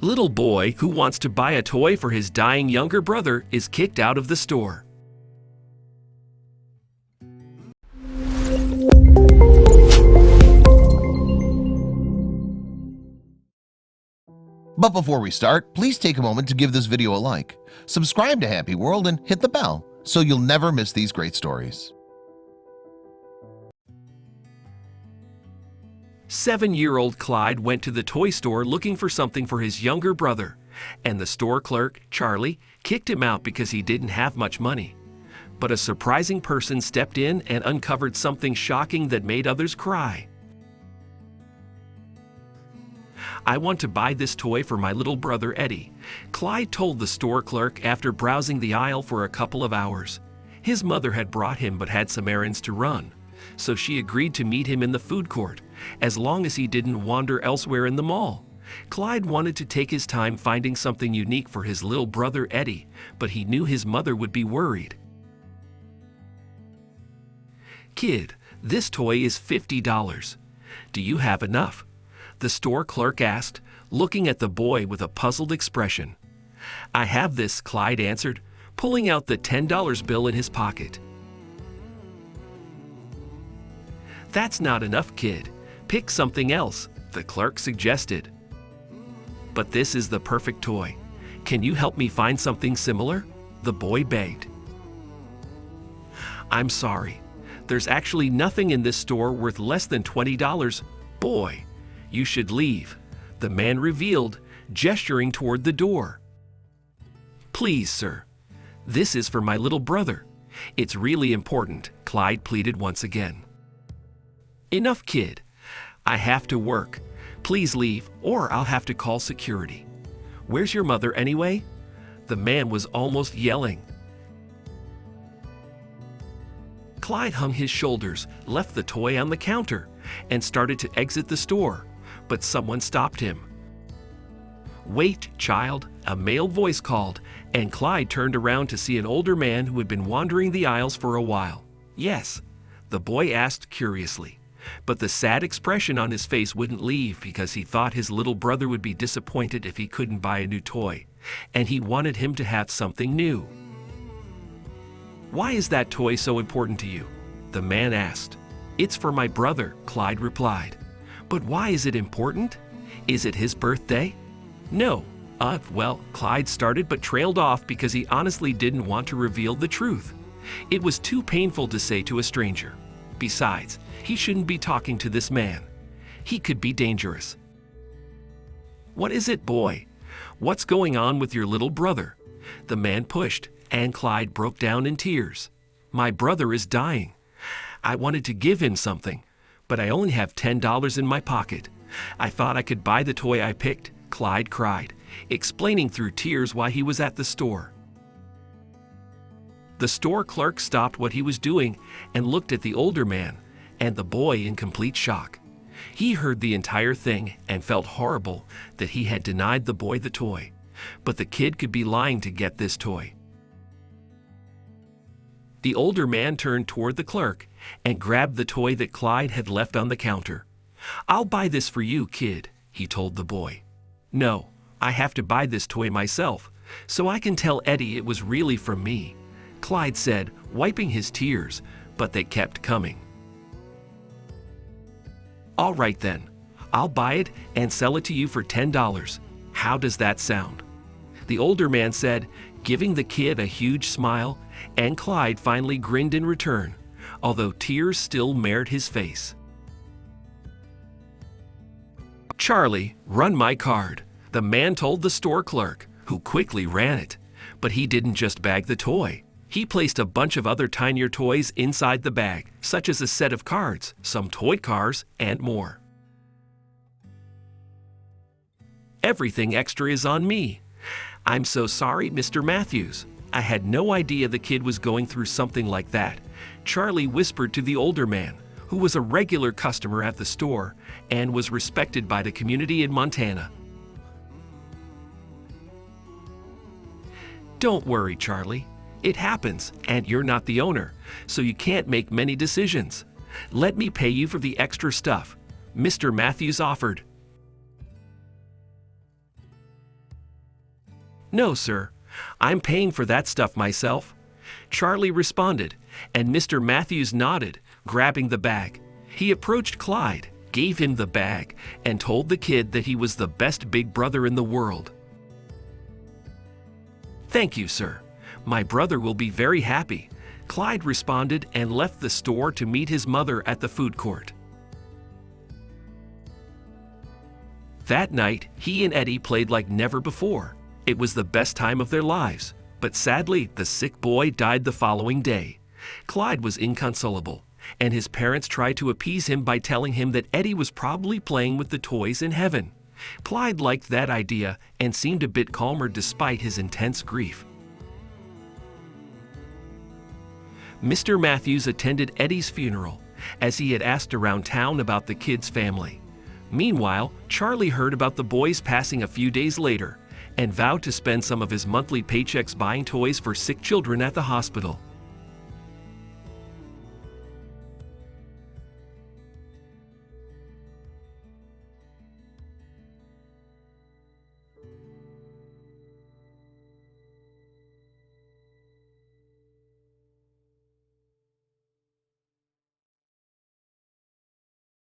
Little boy who wants to buy a toy for his dying younger brother is kicked out of the store. But before we start, please take a moment to give this video a like, subscribe to Happy World, and hit the bell so you'll never miss these great stories. 7-year-old Clyde went to the toy store looking for something for his younger brother, and the store clerk, Charlie, kicked him out because he didn't have much money. But a surprising person stepped in and uncovered something shocking that made others cry. "I want to buy this toy for my little brother Eddie," Clyde told the store clerk after browsing the aisle for a couple of hours. His mother had brought him but had some errands to run, so she agreed to meet him in the food court, as long as he didn't wander elsewhere in the mall. Clyde wanted to take his time finding something unique for his little brother Eddie, but he knew his mother would be worried. "Kid, this toy is $50. Do you have enough?" the store clerk asked, looking at the boy with a puzzled expression. "I have this," Clyde answered, pulling out the $10 bill in his pocket. "That's not enough, kid. Pick something else," the clerk suggested. "But this is the perfect toy. Can you help me find something similar?" the boy begged. "I'm sorry. There's actually nothing in this store worth less than $20. Boy, you should leave," the man revealed, gesturing toward the door. "Please, sir. This is for my little brother. It's really important," Clyde pleaded once again. "Enough, kid. I have to work. Please leave, or I'll have to call security. Where's your mother anyway?" the man was almost yelling. Clyde hung his shoulders, left the toy on the counter, and started to exit the store, but someone stopped him. "Wait, child," a male voice called, and Clyde turned around to see an older man who had been wandering the aisles for a while. "Yes?" the boy asked curiously, but the sad expression on his face wouldn't leave because he thought his little brother would be disappointed if he couldn't buy a new toy, and he wanted him to have something new. "Why is that toy so important to you?" the man asked. "It's for my brother," Clyde replied. "But why is it important? Is it his birthday?" "No. Well," Clyde started but trailed off because he honestly didn't want to reveal the truth. It was too painful to say to a stranger. Besides, he shouldn't be talking to this man. He could be dangerous. "What is it, boy? What's going on with your little brother?" the man pushed, and Clyde broke down in tears. "My brother is dying. I wanted to give him something, but I only have $10 in my pocket. I thought I could buy the toy I picked," Clyde cried, explaining through tears why he was at the store. The store clerk stopped what he was doing and looked at the older man and the boy in complete shock. He heard the entire thing and felt horrible that he had denied the boy the toy, but the kid could be lying to get this toy. The older man turned toward the clerk and grabbed the toy that Clyde had left on the counter. "I'll buy this for you, kid," he told the boy. "No, I have to buy this toy myself, so I can tell Eddie it was really from me," Clyde said, wiping his tears, but they kept coming. "All right then, I'll buy it and sell it to you for $10. How does that sound?" the older man said, giving the kid a huge smile, and Clyde finally grinned in return, although tears still marred his face. "Charlie, run my card," the man told the store clerk, who quickly ran it. But he didn't just bag the toy. He placed a bunch of other tinier toys inside the bag, such as a set of cards, some toy cars, and more. "Everything extra is on me. I'm so sorry, Mr. Matthews. I had no idea the kid was going through something like that," Charlie whispered to the older man, who was a regular customer at the store and was respected by the community in Montana. "Don't worry, Charlie. It happens, and you're not the owner, so you can't make many decisions. Let me pay you for the extra stuff," Mr. Matthews offered. "No, sir. I'm paying for that stuff myself," Charlie responded, and Mr. Matthews nodded, grabbing the bag. He approached Clyde, gave him the bag, and told the kid that he was the best big brother in the world. "Thank you, sir. My brother will be very happy," Clyde responded and left the store to meet his mother at the food court. That night, he and Eddie played like never before. It was the best time of their lives, but sadly, the sick boy died the following day. Clyde was inconsolable, and his parents tried to appease him by telling him that Eddie was probably playing with the toys in heaven. Clyde liked that idea and seemed a bit calmer despite his intense grief. Mr. Matthews attended Eddie's funeral, as he had asked around town about the kid's family. Meanwhile, Charlie heard about the boys passing a few days later and vowed to spend some of his monthly paychecks buying toys for sick children at the hospital.